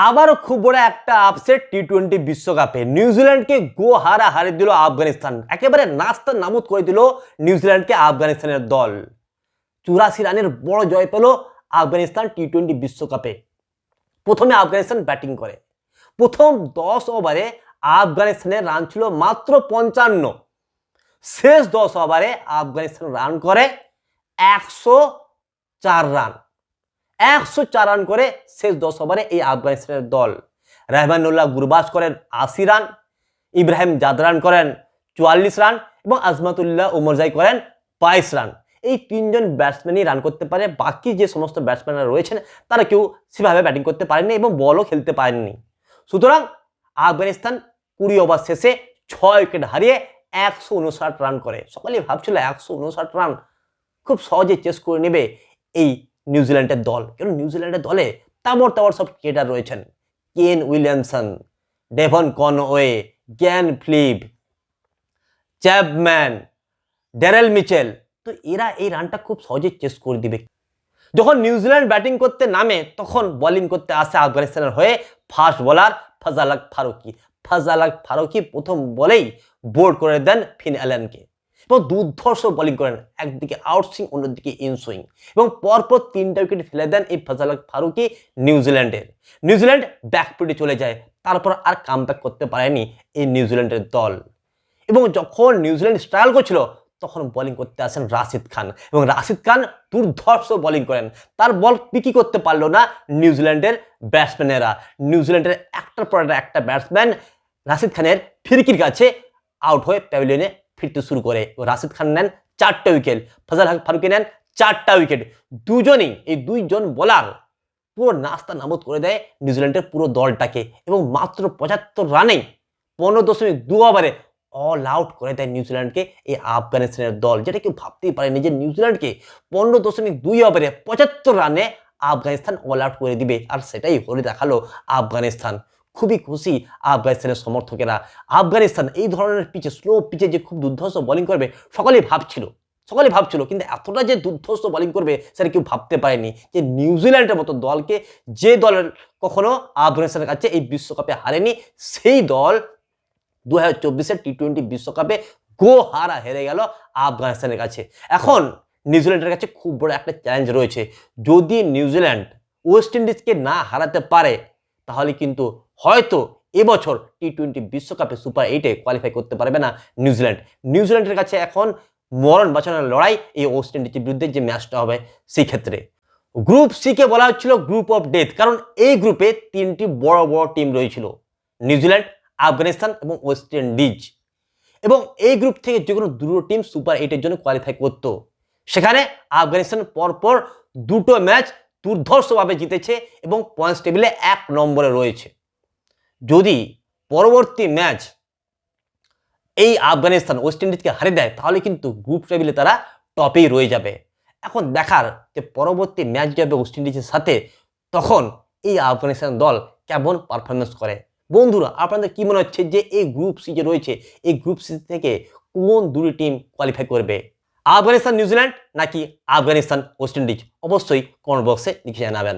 আবারও খুব বড় একটা আপসেট টি-20 বিশ্বকাপে নিউজিল্যান্ডকে হারিয়ে দিল আফগানিস্তান। একেবারে নাস্তা নাবুদ করে দিল নিউজিল্যান্ডকে আফগানিস্তানের দল। 84 রানের বড় জয় পেল আফগানিস্তান টি-20 বিশ্বকাপে। প্রথমে আফগানিস্তান ব্যাটিং করে। প্রথম 10 ওভারে আফগানিস্তানের রান ছিল মাত্র 55। শেষ 10 ওভারে আফগানিস্তান রান করে 104 রান। 104 রান করে শেষ 10 ওভারে এই আফগানিস্তানের দল। রহমানুল্লাহ গুরবাজ করেন 80 রান, ইব্রাহিম জাদরান করেন 44 রান এবং আজমাতুল্লাহ উমরজাই করেন 22 রান। এই তিনজন ব্যাটসম্যানই রান করতে পারে। বাকি যে সমস্ত ব্যাটসম্যানরা রয়েছেন তারা কেউ সেভাবে ব্যাটিং করতে পারেননি এবং বলও খেলতে পারেননি। সুতরাং আফগানিস্তান 20 ওভার শেষে 6 উইকেট হারিয়ে 159 রান করে। সকলেই ভাবছিল 159 রান খুব সহজে চেস করে নেবে এই নিউজিল্যান্ডের দল। কারণ নিউজিল্যান্ডের দলে তাবড় সব ক্রিকেটার রয়েছেন। Kane Williamson, Devon Conway, Glenn Phillip, Chapman, Daryl Mitchell. তো এরা এই রানটা খুব সহজে চেস করে দিবে। যখন নিউজিল্যান্ড ব্যাটিং করতে নামে তখন বোলিং করতে আসে আফগানিস্তানের হয়ে ফাস্ট বোলার ফাজাল ফারুকি। ফাজাল ফারুকি প্রথম বলেই বোল্ড করে দেন ফিন অ্যালেনকে এবং দুর্ধর্ষ বোলিং করেন। একদিকে আউটসুইং, অন্যদিকে ইনসুইং এবং পরপর 3টা উইকেট ফেলে দেন এই ফাজাল ফারুকি নিউজিল্যান্ডের। নিউজিল্যান্ড ব্যাকফুটে চলে যায়। তারপর আর কামব্যাক করতে পারেনি এই নিউজিল্যান্ডের দল। এবং যখন নিউজিল্যান্ড স্ট্রাগল করছিল তখন বোলিং করতে আসেন রাশিদ খান এবং রাশিদ খান দুর্ধর্ষ বোলিং করেন। তার বল পিকি করতে পারলো না নিউজিল্যান্ডের ব্যাটসম্যানেরা। নিউজিল্যান্ডের একটার পর একটা ব্যাটসম্যান রাশিদ খানের ফিরকির কাছে আউট হয়ে প্যাভিলিয়নে ফিরতে শুরু করে। রাশিদ খান নেন 4টা উইকেট, ফাজাল ফারুকি নেন 4টা উইকেট। দুজনেই এই দুইজন বোলার পুরো নাস্তা নাবুদ করে দেয় নিউজিল্যান্ডের পুরো দলটাকে এবং মাত্র 75 রানেই 15.2 ওভারে অল আউট করে দেয় নিউজিল্যান্ডকে এই আফগানিস্তানের দল। যেটা কেউ ভাবতেই পারেনি যে নিউজিল্যান্ডকে 15.2 ওভারে 75 রানে আফগানিস্তান অল আউট করে দিবে। আর সেটাই হলে দেখালো আফগানিস্তান। খুবই খুশি আফগানিস্তানের সমর্থকেরা। আফগানিস্তান এই ধরনের পিচে, স্লো পিচে যে খুব দুর্ধর্ষ বোলিং করবে সকলেই ভাবছিল, কিন্তু এতটা যে দুর্ধর্ষ বোলিং করবে সেটা কেউ ভাবতে পারেনি। যে নিউজিল্যান্ডের মতো দলকে, যে দলের কখনো আফগানিস্তানের কাছে এই বিশ্বকাপে হারেনি, সেই দল 2024 টি-20 বিশ্বকাপে হেরে গেল আফগানিস্তানের কাছে। এখন নিউজিল্যান্ডের কাছে খুব বড় একটা চ্যালেঞ্জ রয়েছে। যদি নিউজিল্যান্ড ওয়েস্ট ইন্ডিজকে না হারাতে পারে তাহলে কিন্তু হয়তো এবছর টি-20 বিশ্বকাপে সুপার 8-এ কোয়ালিফাই করতে পারবে না নিউজিল্যান্ড। নিউজিল্যান্ডের কাছে এখন মরণ বাঁচানোর লড়াই এই ওয়েস্ট ইন্ডিজের বিরুদ্ধে যে ম্যাচটা হবে সেই ক্ষেত্রে। গ্রুপ সিকে বলা হচ্ছিল গ্রুপ অফ ডেথ, কারণ এই গ্রুপে 3টি বড় বড় টিম রয়েছিল, নিউজিল্যান্ড, আফগানিস্তান এবং ওয়েস্ট ইন্ডিজ। এবং এই গ্রুপ থেকে যে কোনো দুটো টিম সুপার 8-এর জন্য কোয়ালিফাই করত। সেখানে আফগানিস্তান পরপর 2টো ম্যাচ দুর্ধর্ষভাবে জিতেছে এবং পয়েন্টস টেবিলে 1 নম্বরে রয়েছে। যদি পরবর্তী ম্যাচ এই আফগানিস্তান ওয়েস্ট ইন্ডিজকে হারিয়ে দেয় তাহলে কিন্তু গ্রুপ টেবিলে তারা টপেই রয়ে যাবে। এখন দেখার যে পরবর্তী ম্যাচ যাবে ওয়েস্ট ইন্ডিজের সাথে, তখন এই আফগানিস্তান দল কেমন পারফরমেন্স করে। বন্ধুরা, আপনাদের কি মনে হচ্ছে যে এই গ্রুপ সি যে রয়েছে, এই গ্রুপ সি থেকে কোন দুটি টিম কোয়ালিফাই করবে? আফগানিস্তান নিউজিল্যান্ড নাকি আফগানিস্তান ওয়েস্ট ইন্ডিজ? অবশ্যই কমেন্ট বক্সে লিখে জানাবেন।